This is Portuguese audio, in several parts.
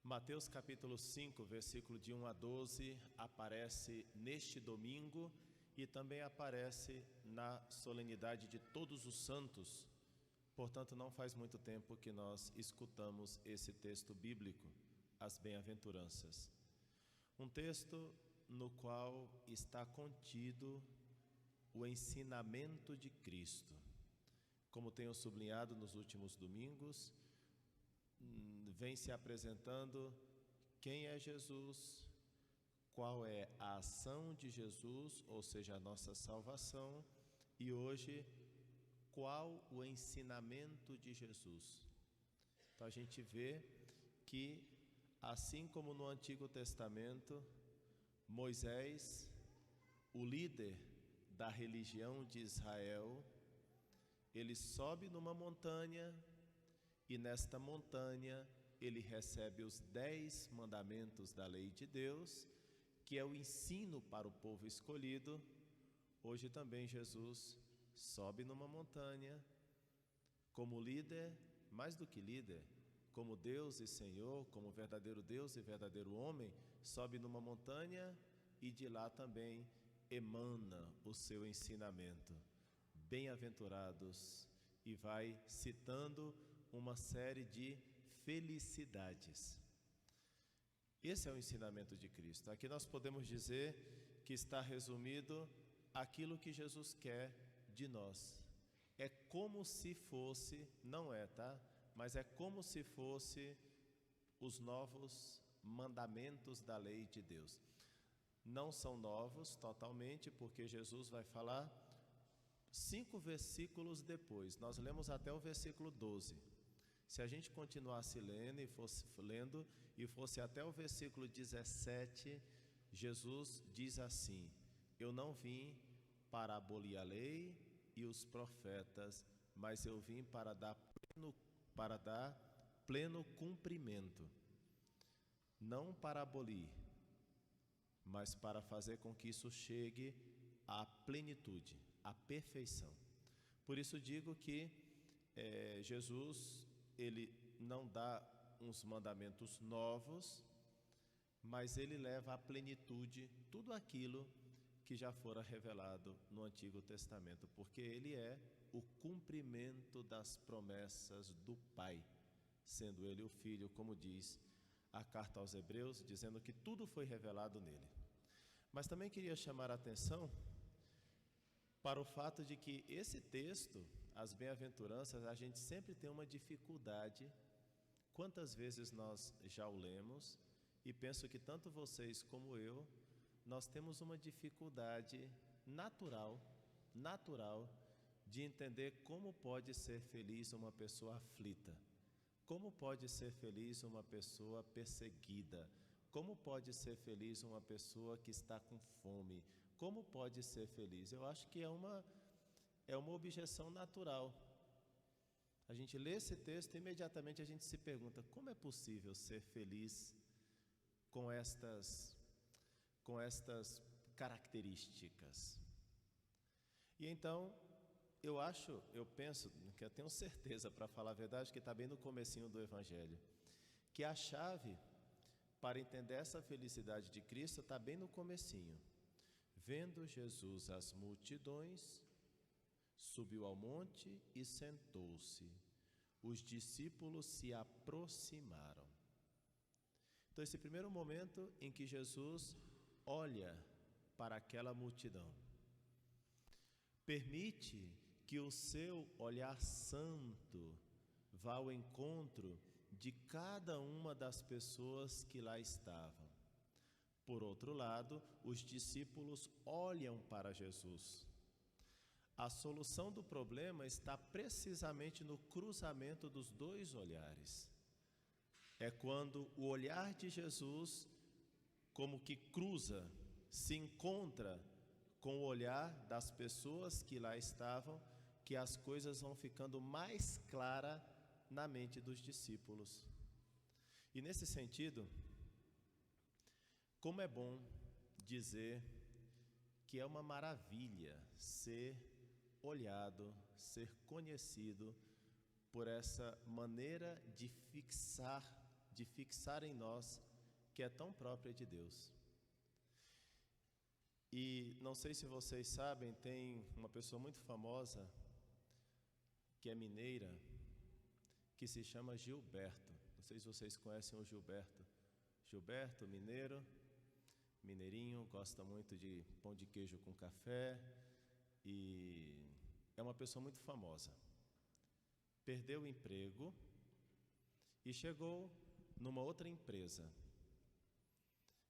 Mateus capítulo 5, versículo de 1 a 12, aparece neste domingo e também aparece na solenidade de Todos os Santos. Portanto, não faz muito tempo que nós escutamos esse texto bíblico, as bem-aventuranças. Um texto no qual está contido o ensinamento de Cristo. Como tenho sublinhado nos últimos domingos, vem se apresentando quem é Jesus, qual é a ação de Jesus, ou seja, a nossa salvação, e hoje, qual o ensinamento de Jesus. Então a gente vê que, assim como no Antigo Testamento, Moisés, o líder da religião de Israel, ele sobe numa montanha e nesta montanha ele recebe os 10 mandamentos da lei de Deus, que é o ensino para o povo escolhido. Hoje também Jesus sobe numa montanha como líder, mais do que líder, como Deus e Senhor, como verdadeiro Deus e verdadeiro homem, sobe numa montanha e de lá também emana o seu ensinamento. Bem-aventurados, e vai citando uma série de felicidades. Esse é o ensinamento de Cristo. Aqui nós podemos dizer que está resumido aquilo que Jesus quer de nós. É como se fosse, não é, tá? Mas é como se fosse os novos mandamentos da lei de Deus. Não são novos totalmente, porque Jesus vai falar 5 versículos depois. Nós lemos até o versículo 12. Se a gente continuasse lendo e fosse até o versículo 17, Jesus diz assim: eu não vim para abolir a lei e os profetas, mas eu vim para dar pleno cumprimento. Não para abolir, mas para fazer com que isso chegue à plenitude, à perfeição. Por isso digo que Jesus, ele não dá uns mandamentos novos, mas ele leva à plenitude tudo aquilo que já fora revelado no Antigo Testamento, porque ele é o cumprimento das promessas do Pai, sendo ele o Filho, como diz a carta aos Hebreus, dizendo que tudo foi revelado nele. Mas também queria chamar a atenção para o fato de que esse texto, as bem-aventuranças, a gente sempre tem uma dificuldade. Quantas vezes nós já o lemos, e penso que tanto vocês como eu, nós temos uma dificuldade natural de entender como pode ser feliz uma pessoa aflita, como pode ser feliz uma pessoa perseguida, como pode ser feliz uma pessoa que está com fome, como pode ser feliz? Eu acho que é uma objeção natural. A gente lê esse texto e imediatamente a gente se pergunta: como é possível ser feliz com estas características? E então, eu penso, que eu tenho certeza, para falar a verdade, que está bem no comecinho do Evangelho, que a chave para entender essa felicidade de Cristo está bem no comecinho. Vendo Jesus as multidões, subiu ao monte e sentou-se. Os discípulos se aproximaram. Então, esse primeiro momento em que Jesus olha para aquela multidão, permite que o seu olhar santo vá ao encontro de cada uma das pessoas que lá estavam. Por outro lado, os discípulos olham para Jesus. A solução do problema está precisamente no cruzamento dos dois olhares. É quando o olhar de Jesus, como que cruza, se encontra com o olhar das pessoas que lá estavam, que as coisas vão ficando mais claras na mente dos discípulos. E nesse sentido, como é bom dizer que é uma maravilha ser olhado, ser conhecido por essa maneira de fixar de fixar em nós, que é tão própria de Deus. E não sei se vocês sabem, tem uma pessoa muito famosa, que é mineira, que se chama Gilberto. Não sei se vocês conhecem o Gilberto. Gilberto, mineiro, mineirinho, gosta muito de pão de queijo com café e é uma pessoa muito famosa. Perdeu o emprego e chegou numa outra empresa.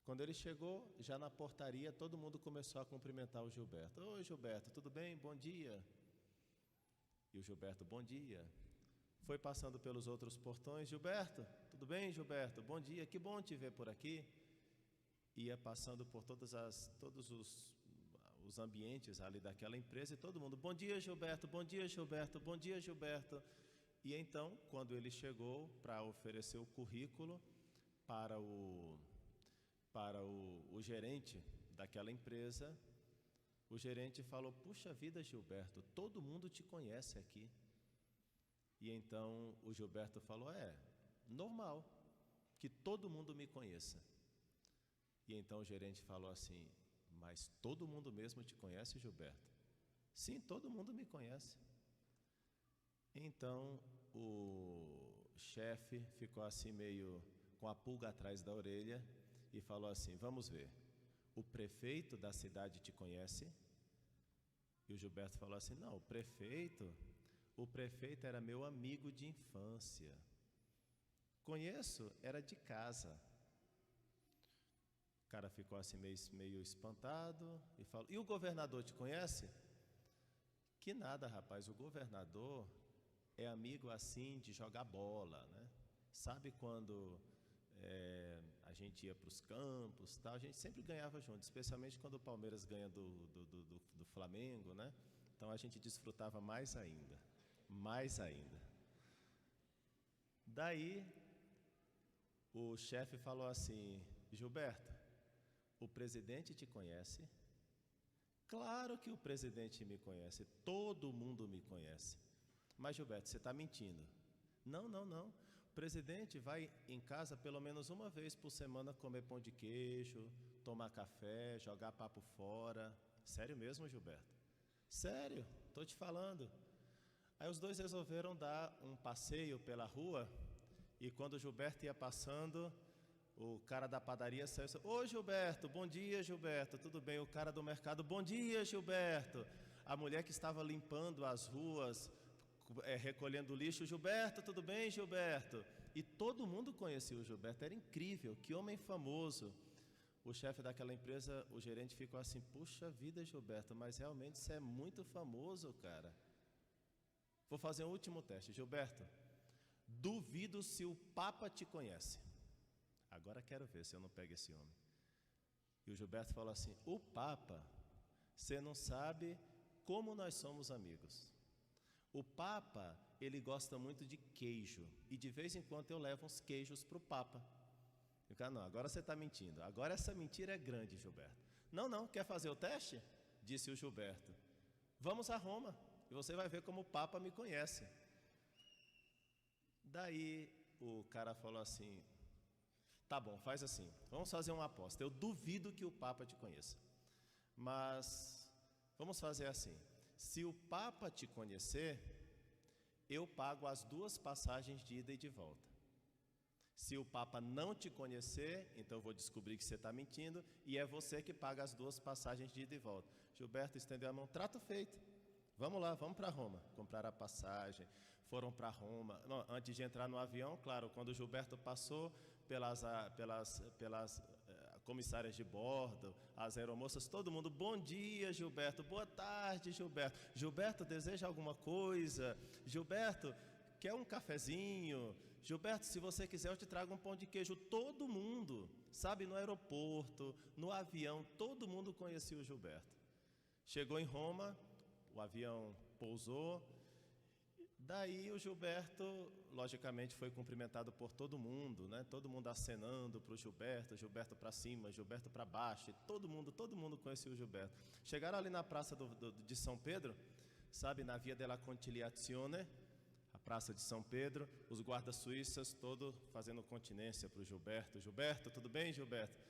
Quando ele chegou, já na portaria, todo mundo começou a cumprimentar o Gilberto. Oi, Gilberto, tudo bem? Bom dia. E o Gilberto, bom dia. Foi passando pelos outros portões. Gilberto, tudo bem, Gilberto? Bom dia, que bom te ver por aqui. Ia passando por todos os ambientes ali daquela empresa e todo mundo, bom dia, Gilberto, bom dia, Gilberto, bom dia, Gilberto. E então, quando ele chegou para oferecer o currículo para o gerente daquela empresa, o gerente falou, puxa vida, Gilberto, todo mundo te conhece aqui. E então o Gilberto falou, normal, que todo mundo me conheça. E então o gerente falou assim, mas todo mundo mesmo te conhece, Gilberto? Sim, todo mundo me conhece. Então o chefe ficou assim meio com a pulga atrás da orelha e falou assim, vamos ver, o prefeito da cidade te conhece? E o Gilberto falou assim, não, o prefeito era meu amigo de infância. Conheço, era de casa. O cara ficou assim meio espantado e falou, e o governador te conhece? Que nada, rapaz, o governador é amigo assim de jogar bola, né? Sabe quando a gente ia para os campos, tal, a gente sempre ganhava junto, especialmente quando o Palmeiras ganha do Flamengo, né? Então a gente desfrutava mais ainda. Daí o chefe falou assim, Gilberto, o presidente te conhece? Claro que o presidente me conhece, todo mundo me conhece. Mas Gilberto, você está mentindo. Não. O presidente vai em casa pelo menos uma vez por semana comer pão de queijo, tomar café, jogar papo fora. Sério mesmo, Gilberto? Sério, estou te falando. Aí os dois resolveram dar um passeio pela rua e quando o Gilberto ia passando, o cara da padaria saiu e disse, ô Gilberto, bom dia, Gilberto, tudo bem? O cara do mercado, bom dia, Gilberto. A mulher que estava limpando as ruas, recolhendo lixo, Gilberto, tudo bem, Gilberto? E todo mundo conhecia o Gilberto, era incrível, que homem famoso. O chefe daquela empresa, o gerente ficou assim, puxa vida, Gilberto, mas realmente você é muito famoso, cara. Vou fazer um último teste, Gilberto, duvido se o Papa te conhece. Agora quero ver se eu não pego esse homem. E o Gilberto falou assim, o Papa, você não sabe como nós somos amigos. O Papa, ele gosta muito de queijo, e de vez em quando eu levo uns queijos para o Papa. Eu falei, não, agora você está mentindo, agora essa mentira é grande, Gilberto. Não, quer fazer o teste? Disse o Gilberto. Vamos a Roma, e você vai ver como o Papa me conhece. Daí o cara falou assim, tá bom, faz assim, vamos fazer uma aposta, eu duvido que o Papa te conheça, mas vamos fazer assim, se o Papa te conhecer, eu pago as 2 passagens de ida e de volta. Se o Papa não te conhecer, então eu vou descobrir que você está mentindo, e é você que paga as 2 passagens de ida e volta. Gilberto estendeu a mão, trato feito, vamos lá, vamos para Roma. Compraram a passagem, foram para Roma. Não, antes de entrar no avião, claro, quando o Gilberto passou pelas comissárias de bordo, as aeromoças, todo mundo, bom dia, Gilberto, boa tarde, Gilberto. Gilberto, deseja alguma coisa? Gilberto, quer um cafezinho? Gilberto, se você quiser eu te trago um pão de queijo. Todo mundo, sabe, no aeroporto, no avião, todo mundo conhecia o Gilberto. Chegou em Roma, o avião pousou, daí o Gilberto, logicamente, foi cumprimentado por todo mundo, né? Todo mundo acenando para o Gilberto, Gilberto para cima, Gilberto para baixo, todo mundo conhecia o Gilberto. Chegaram ali na praça de São Pedro, sabe, na Via della Conciliazione, Praça de São Pedro, os guardas suíças todos fazendo continência para o Gilberto. Gilberto, tudo bem, Gilberto?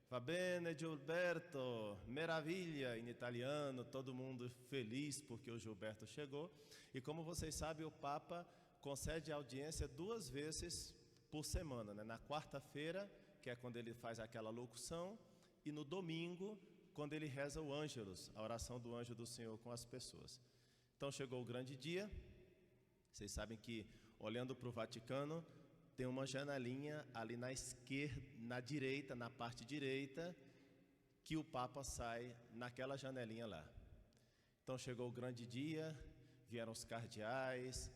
Va bene, Gilberto, maravilha, em italiano, todo mundo feliz porque o Gilberto chegou. E como vocês sabem, o Papa concede audiência 2 vezes por semana, né? Na quarta-feira, que é quando ele faz aquela locução, e no domingo, quando ele reza o Ângelus, a oração do Anjo do Senhor com as pessoas. Então chegou o grande dia. Vocês sabem que, olhando para o Vaticano, tem uma janelinha ali na esquerda, na direita, na parte direita, que o Papa sai naquela janelinha lá. Então chegou o grande dia, vieram os cardeais,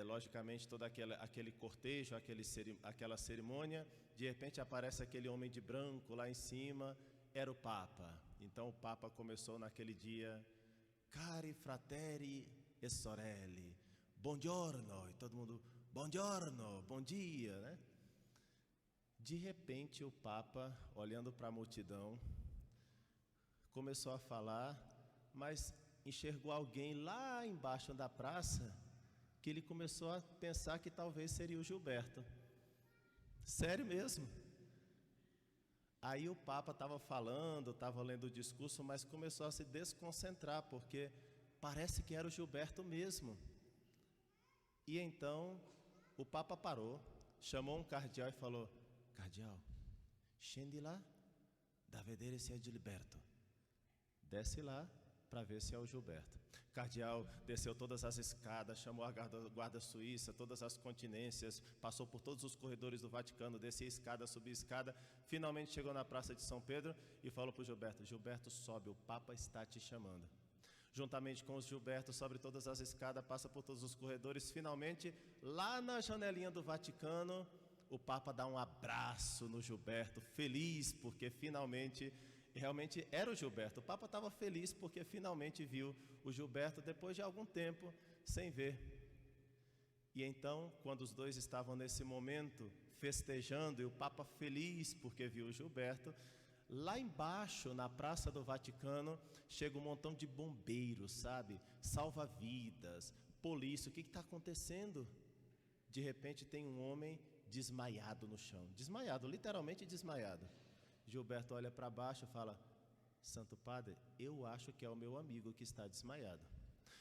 logicamente todo aquele cortejo, aquela cerimônia. De repente aparece aquele homem de branco lá em cima, era o Papa. Então o Papa começou naquele dia: Cari fratelli e sorelle, buongiorno, e todo mundo, buongiorno, bom dia, né? De repente o Papa, olhando para a multidão, começou a falar, mas enxergou alguém lá embaixo da praça, que ele começou a pensar que talvez seria o Gilberto. Sério mesmo. Aí o Papa estava falando, estava lendo o discurso, mas começou a se desconcentrar, porque parece que era o Gilberto mesmo. E então o Papa parou, chamou um cardeal e falou: Cardeal, scendi lá, da vedere se é Gilberto. Desce lá para ver se é o Gilberto. O cardeal desceu todas as escadas, chamou a guarda suíça, todas as continências, passou por todos os corredores do Vaticano, descia escada, subia escada, finalmente chegou na Praça de São Pedro e falou para o Gilberto: Gilberto, sobe, o Papa está te chamando. Juntamente com os Gilberto, sobre todas as escadas, passa por todos os corredores, finalmente, lá na janelinha do Vaticano, o Papa dá um abraço no Gilberto, feliz, porque finalmente, realmente era o Gilberto. O Papa estava feliz porque finalmente viu o Gilberto depois de algum tempo sem ver. E então, quando os dois estavam nesse momento festejando, e o Papa feliz porque viu o Gilberto, lá embaixo, na Praça do Vaticano, chega um montão de bombeiros, sabe? Salva-vidas, polícia. O que está acontecendo? De repente tem um homem desmaiado no chão. Desmaiado, literalmente desmaiado. Gilberto olha para baixo e fala: Santo Padre, eu acho que é o meu amigo que está desmaiado.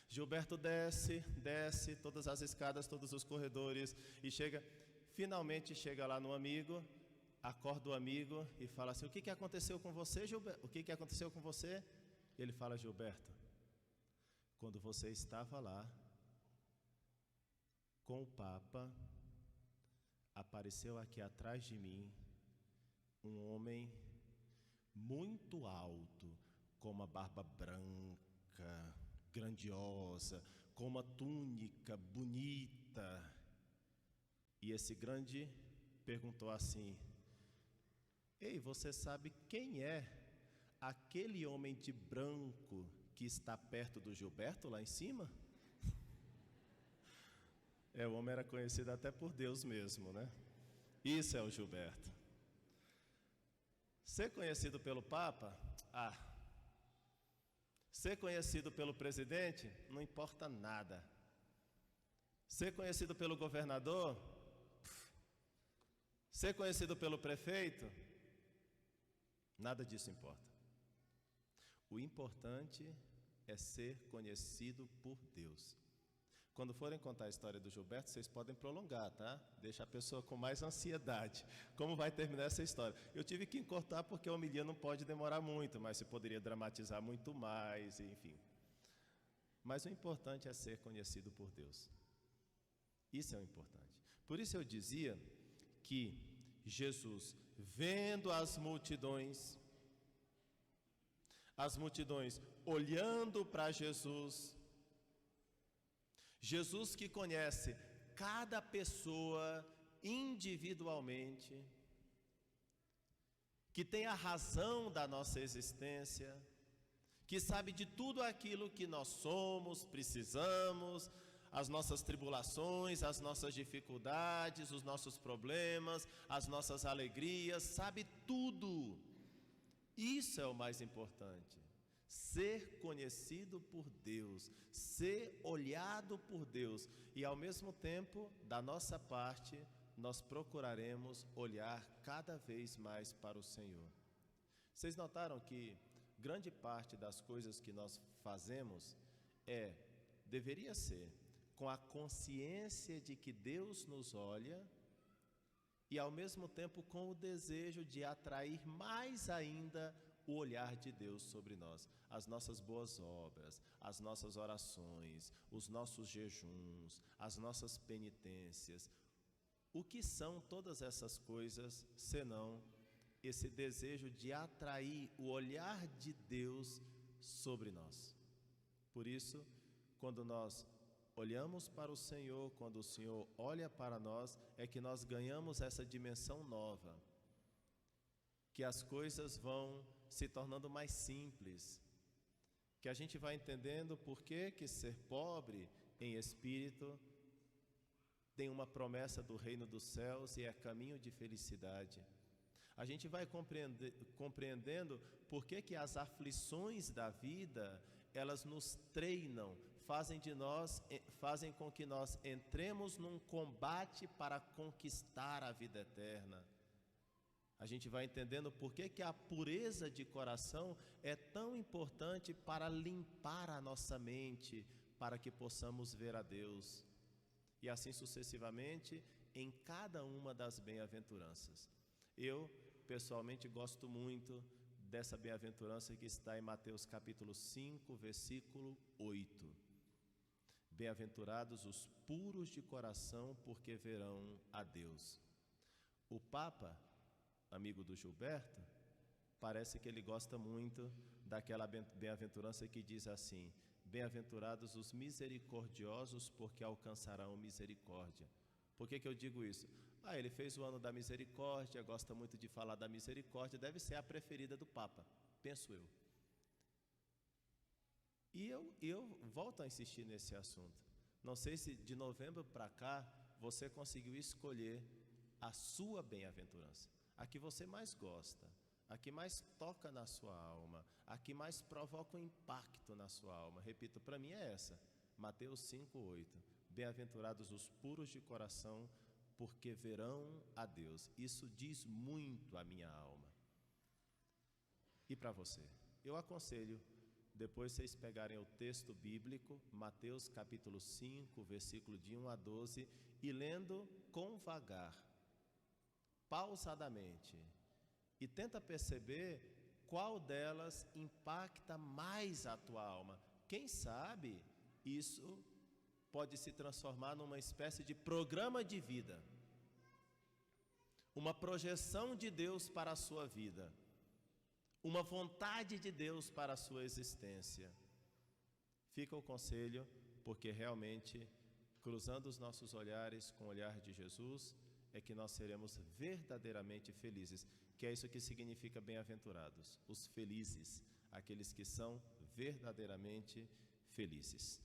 Gilberto desce todas as escadas, todos os corredores e finalmente chega lá no amigo, acorda o amigo e fala assim: o que aconteceu com você, Gilberto? O que aconteceu com você? Ele fala: Gilberto, quando você estava lá com o Papa, apareceu aqui atrás de mim um homem muito alto, com uma barba branca, grandiosa, com uma túnica bonita. E esse grande perguntou assim: ei, você sabe quem é aquele homem de branco que está perto do Gilberto lá em cima? O homem era conhecido até por Deus mesmo, né? Isso é o Gilberto. Ser conhecido pelo Papa? Ser conhecido pelo presidente? Não importa nada. Ser conhecido pelo governador? Ser conhecido pelo prefeito? Nada disso importa. O importante é ser conhecido por Deus. Quando forem contar a história do Gilberto, vocês podem prolongar, tá? Deixa a pessoa com mais ansiedade. Como vai terminar essa história? Eu tive que encurtar porque a homilia não pode demorar muito, mas se poderia dramatizar muito mais, enfim. Mas o importante é ser conhecido por Deus. Isso é o importante. Por isso eu dizia que Jesus, vendo as multidões olhando para Jesus, Jesus que conhece cada pessoa individualmente, que tem a razão da nossa existência, que sabe de tudo aquilo que nós somos, precisamos, as nossas tribulações, as nossas dificuldades, os nossos problemas, as nossas alegrias, sabe tudo. Isso é o mais importante. ser conhecido por Deus, ser olhado por Deus, e ao mesmo tempo, da nossa parte, nós procuraremos olhar cada vez mais para o Senhor. Vocês notaram que grande parte das coisas que nós fazemos deveria ser com a consciência de que Deus nos olha e ao mesmo tempo com o desejo de atrair mais ainda o olhar de Deus sobre nós, as nossas boas obras, as nossas orações, os nossos jejuns, as nossas penitências. O que são todas essas coisas, senão esse desejo de atrair o olhar de Deus sobre nós? Por isso, quando nós olhamos para o Senhor, quando o Senhor olha para nós, é que nós ganhamos essa dimensão nova, que as coisas vão se tornando mais simples, que a gente vai entendendo por que ser pobre em espírito tem uma promessa do reino dos céus e é caminho de felicidade. A gente vai compreendendo por que as aflições da vida, elas nos treinam, fazem com que nós entremos num combate para conquistar a vida eterna. A gente vai entendendo por que a pureza de coração é tão importante para limpar a nossa mente, para que possamos ver a Deus. E assim sucessivamente, em cada uma das bem-aventuranças. Eu, pessoalmente, gosto muito dessa bem-aventurança que está em Mateus capítulo 5, versículo 8. Bem-aventurados os puros de coração, porque verão a Deus. O Papa, amigo do Gilberto, parece que ele gosta muito daquela bem-aventurança que diz assim: bem-aventurados os misericordiosos, porque alcançarão misericórdia. Por que eu digo isso? Ele fez o ano da misericórdia, gosta muito de falar da misericórdia, deve ser a preferida do Papa, penso eu. E eu volto a insistir nesse assunto. Não sei se de novembro para cá você conseguiu escolher a sua bem-aventurança, a que você mais gosta, a que mais toca na sua alma, a que mais provoca um impacto na sua alma. Repito, para mim é essa, Mateus 5:8. Bem-aventurados os puros de coração, porque verão a Deus. Isso diz muito à minha alma. E para você? Eu aconselho, depois vocês pegarem o texto bíblico, Mateus capítulo 5, versículo de 1 a 12, e lendo com vagar, pausadamente, e tenta perceber qual delas impacta mais a tua alma. Quem sabe isso pode se transformar numa espécie de programa de vida, uma projeção de Deus para a sua vida, uma vontade de Deus para a sua existência. Fica o conselho, porque realmente, cruzando os nossos olhares com o olhar de Jesus, é que nós seremos verdadeiramente felizes, que é isso que significa bem-aventurados, os felizes, aqueles que são verdadeiramente felizes.